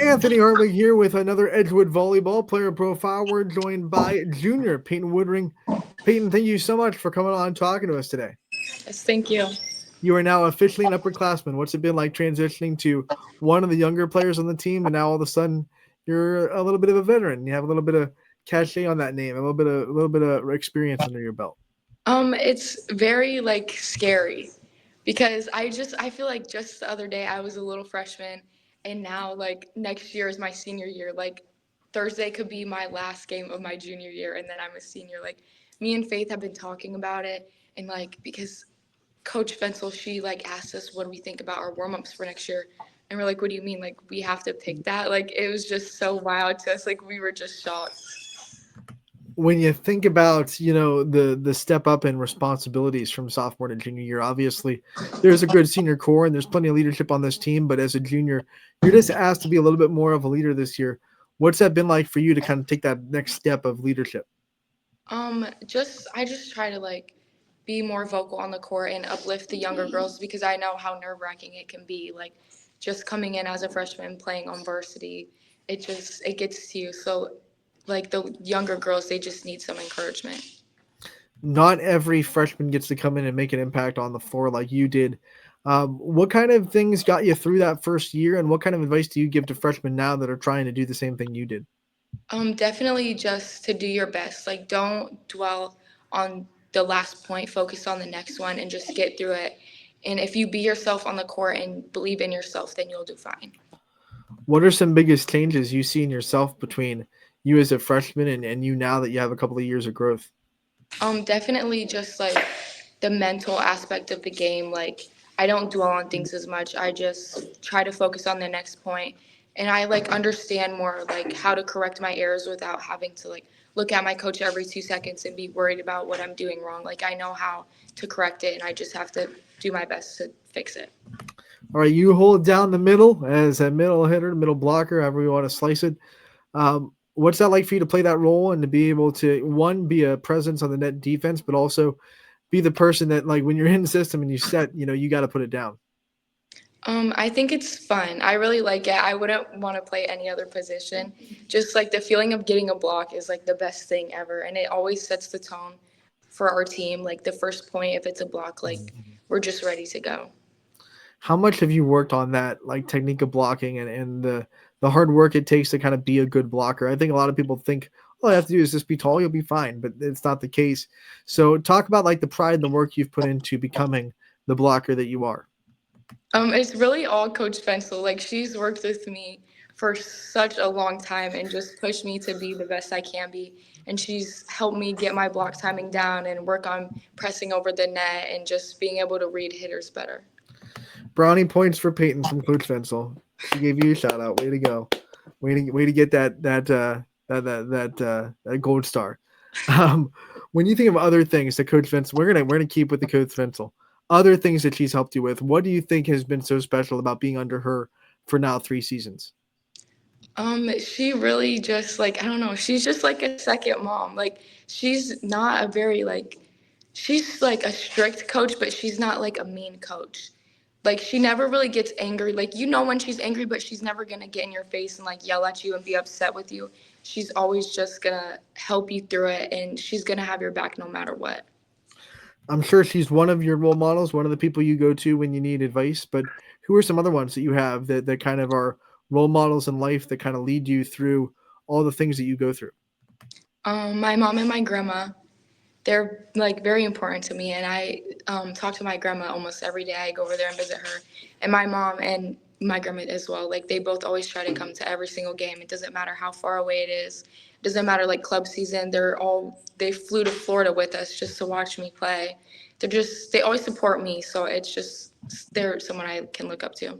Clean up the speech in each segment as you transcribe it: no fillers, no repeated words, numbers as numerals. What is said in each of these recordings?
Anthony Hartwig here with another Edgewood Volleyball player profile. We're joined by junior Peyton Woodring. Peyton, thank you so much for coming on and talking to us today. Yes, thank you. You are now officially an upperclassman. What's it been like transitioning to one of the younger players on the team, and now all of a sudden you're a little bit of a veteran? You have a little bit of cachet on that name, a little bit of experience under your belt. It's very scary because I feel like just the other day I was a little freshman, and now next year is my senior year. Thursday could be my last game of my junior year, and then I'm a senior. Me and Faith have been talking about it, and because Coach Fensel, she asked us what do we think about our warm ups for next year, and we're like, what do you mean? We have to pick that? It was just so wild to us. We were just shocked. When you think about the step up in responsibilities from sophomore to junior year, obviously there's a good senior core and there's plenty of leadership on this team, but as a junior you're just asked to be a little bit more of a leader this year. What's that been like for you to kind of take that next step of leadership? Just I just try to be more vocal on the court and uplift the younger girls because I know how nerve wracking it can be. Just coming in as a freshman playing on varsity, it gets to you. So the younger girls, they just need some encouragement. Not every freshman gets to come in and make an impact on the floor like you did. What kind of things got you through that first year, and what kind of advice do you give to freshmen now that are trying to do the same thing you did? Definitely just to do your best. Don't dwell on the last point. Focus on the next one and just get through it. And if you be yourself on the court and believe in yourself, then you'll do fine. What are some biggest changes you see in yourself between you as a freshman and you now that you have a couple of years of growth? Definitely just the mental aspect of the game. I don't dwell on things as much. I just try to focus on the next point, and I understand more how to correct my errors without having to look at my coach every 2 seconds and be worried about what I'm doing wrong. I know how to correct it, and I just have to do my best to fix it. All right, you hold down the middle as a middle hitter, middle blocker, however you want to slice it. What's that like for you to play that role and to be able to, one, be a presence on the net defense, but also be the person that, like, when you're in the system and you set, you got to put it down? I think it's fun. I really like it. I wouldn't want to play any other position. Just the feeling of getting a block is the best thing ever, and it always sets the tone for our team. The first point, if it's a block, we're just ready to go. How much have you worked on that, like, technique of blocking and the hard work it takes to kind of be a good blocker? I think a lot of people think, all I have to do is just be tall, you'll be fine, but it's not the case. So talk about like the pride and the work you've put into becoming the blocker that you are. It's really all Coach Fensel. She's worked with me for such a long time and just pushed me to be the best I can be. And she's helped me get my block timing down and work on pressing over the net and just being able to read hitters better. Brownie points for Peyton from Coach Fensel. She gave you a shout out. Way to go. Way to get that gold star. Um, when you think of other things that Coach Fensel, we're gonna keep with the Coach Fensel. Other things that she's helped you with. What do you think has been so special about being under her for now 3 seasons? She really just I don't know, she's just like a second mom. She's not a very she's a strict coach, but she's not a mean coach. She never really gets angry. When she's angry, but she's never gonna get in your face and yell at you and be upset with you. She's always just gonna help you through it, and she's gonna have your back no matter what. I'm sure she's one of your role models, one of the people you go to when you need advice. But who are some other ones that you have that kind of are role models in life that kind of lead you through all the things that you go through? My mom and my grandma, they're very important to me, and I talk to my grandma almost every day. I go over there and visit her, and my mom and my grandma as well. They both always try to come to every single game. It doesn't matter how far away it is. It doesn't matter club season. They flew to Florida with us just to watch me play. They always support me, so it's just they're someone I can look up to.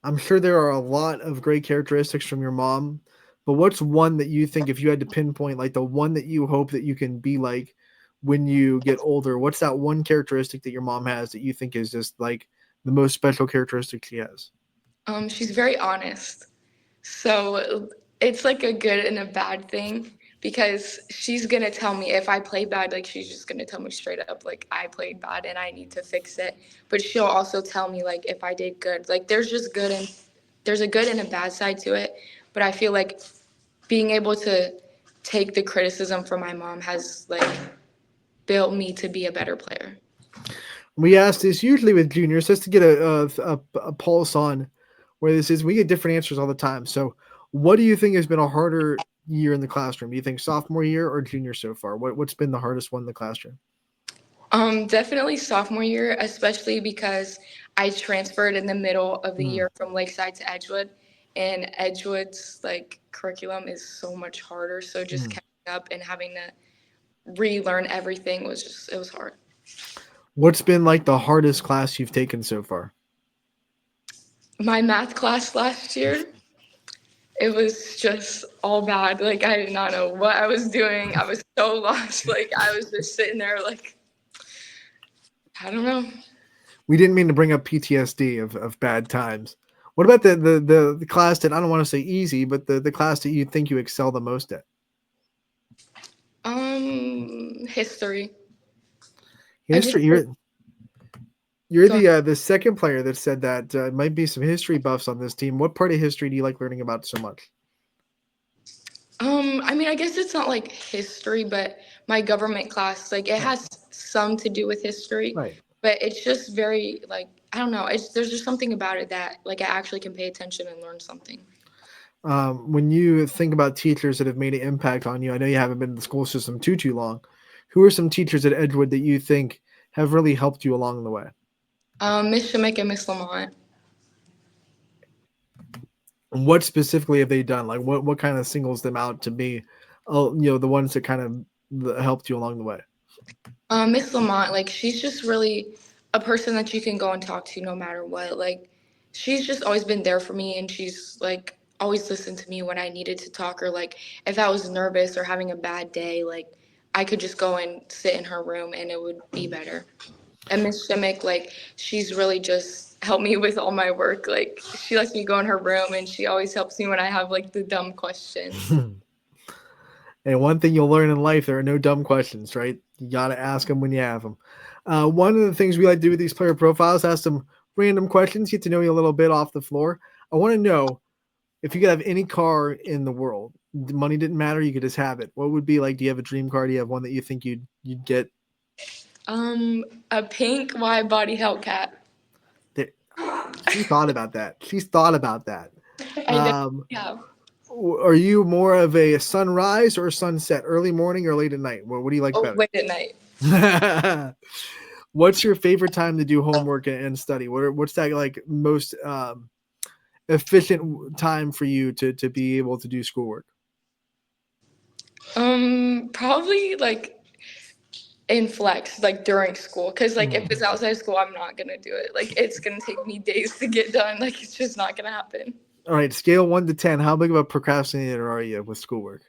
I'm sure there are a lot of great characteristics from your mom, but what's one that you think, if you had to pinpoint, like the one that you hope that you can be like when you get older? What's that one characteristic that your mom has that you think is just like the most special characteristic she has? She's very honest. So it's a good and a bad thing because she's gonna tell me if I play bad, she's just gonna tell me straight up I played bad and I need to fix it. But she'll also tell me if I did good. There's just good in there's a good and a bad side to it, but I feel like being able to take the criticism from my mom has like built me to be a better player. We ask this usually with juniors just to get a pulse on where this is. We get different answers all the time. So, what do you think has been a harder year in the classroom? Do you think sophomore year or junior so far? What's been the hardest one in the classroom? Definitely sophomore year, especially because I transferred in the middle of the Hmm. year from Lakeside to Edgewood, and Edgewood's like curriculum is so much harder. So just Hmm. catching up and having to relearn everything was just it was hard. What's been like the hardest class you've taken so far? My math class last year, it was just all bad. Like I did not know what I was doing. I was so lost. Like I was just sitting there like I don't know. We didn't mean to bring up PTSD of bad times. What about the class that I don't want to say easy, but the class that you think you excel the most at? History. I just History. You're go. the second player that said that. Might be some history buffs on this team. What part of history do you like learning about so much? I mean, I guess it's not like history, but my government class, like it Right. has some to do with history, Right. but it's just very like I don't know. It's there's just something about it that like I actually can pay attention and learn something. When you think about teachers that have made an impact on you, I know you haven't been in the school system too long. Who are some teachers at Edgewood that you think have really helped you along the way? Miss Shimmick and Miss Lamont. And what specifically have they done? Like what kind of singles them out to be, the ones that kind of helped you along the way? Miss Lamont, like she's just really a person that you can go and talk to no matter what. Like she's just always been there for me, and she's like always listened to me when I needed to talk, or like if I was nervous or having a bad day, like I could just go and sit in her room and it would be better. And Miss Shimmick, like she's really just helped me with all my work. Like she lets me go in her room, and she always helps me when I have like the dumb questions. And one thing you'll learn in life, there are no dumb questions, right? You got to ask them when you have them. One of the things we like to do with these player profiles, ask them random questions, get to know you a little bit off the floor. I want to know if you could have any car in the world, the money didn't matter, you could just have it. What would be like? Do you have a dream car? Do you have one that you think you'd get? A pink wide body Hellcat. There- She thought about that. She's thought about that. I know. Um, Yeah. are you more of a sunrise or a sunset, early morning or late at night? What do you like Oh, better? late at night. What's your favorite time to do homework and study? What's that like most efficient time for you to be able to do schoolwork? Probably like in flex, like during school, because like if Hmm. it's outside of school, I'm not gonna do it. Like it's gonna take me days to get done. Like it's just not gonna happen. All right, scale 1 to 10. How big of a procrastinator are you with schoolwork?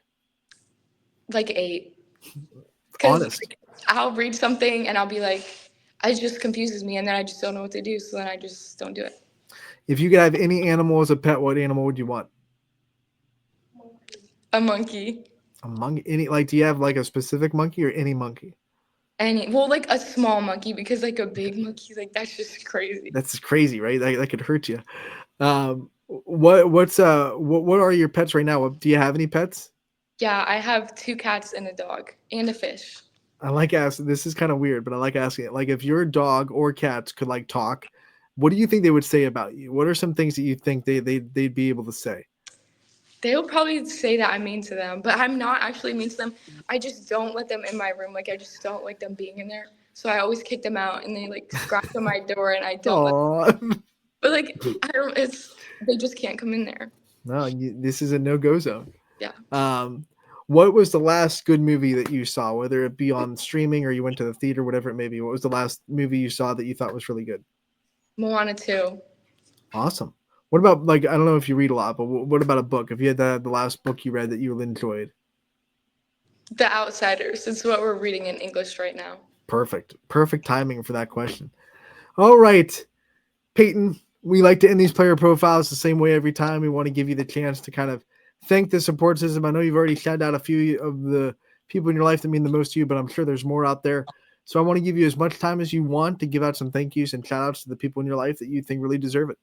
Like 8, because Honest. like, I'll read something and I'll be like, it just confuses me, and then I just don't know what to do. So then I just don't do it. If you could have any animal as a pet, what animal would you want? A monkey. A monkey? Any like? Do you have like a specific monkey or any monkey? Any well, like a small monkey, because like a big monkey, like that's just crazy. That's crazy, right? That could hurt you. What are your pets right now? Do you have any pets? Yeah, I have 2 cats and a dog and a fish. I like asking. This is kind of weird, but I like asking it. Like, if your dog or cats could like talk, what do you think they would say about you? What are some things that you think they'd be able to say? They'll probably say that I'm mean to them, but I'm not actually mean to them. I just don't let them in my room. Like I just don't like them being in there. So I always kick them out, and they like scratch on my door, and I don't let. Oh But like I don't. It's they just can't come in there. no, this is a no go zone. Yeah. Um, what was the last good movie that you saw, whether it be on streaming or you went to the theater, whatever it may be? What was the last movie you saw that you thought was really good? Moana 2. Awesome. What about like I don't know if you read a lot, but what about a book? If you had the last book you read that you really enjoyed? The Outsiders. It's what we're reading in English right now. Perfect timing for that question. All right, Peyton, we like to end these player profiles the same way every time. We want to give you the chance to kind of thank the support system. I know you've already shouted out a few of the people in your life that mean the most to you, but I'm sure there's more out there. So I want to give you as much time as you want to give out some thank yous and shout outs to the people in your life that you think really deserve it.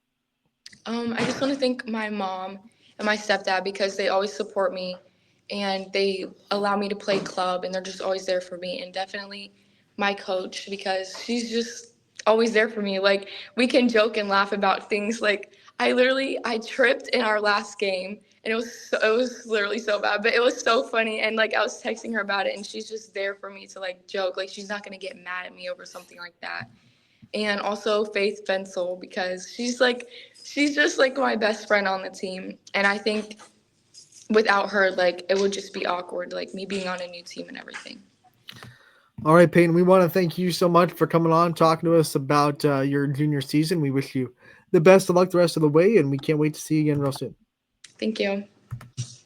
I just want to thank my mom and my stepdad because they always support me and they allow me to play club and they're just always there for me. And definitely my coach because she's just always there for me. Like we can joke and laugh about things. Like I tripped in our last game and it was literally so bad, but it was so funny. And like I was texting her about it and she's just there for me to like joke. Like she's not gonna get mad at me over something like that. And also Faith Bensel because she's just like my best friend on the team. And I think without her, like it would just be awkward, like me being on a new team and everything. All right, Peyton, we want to thank you so much for coming on, talking to us about your junior season. We wish you the best of luck the rest of the way, and we can't wait to see you again real soon. Thank you.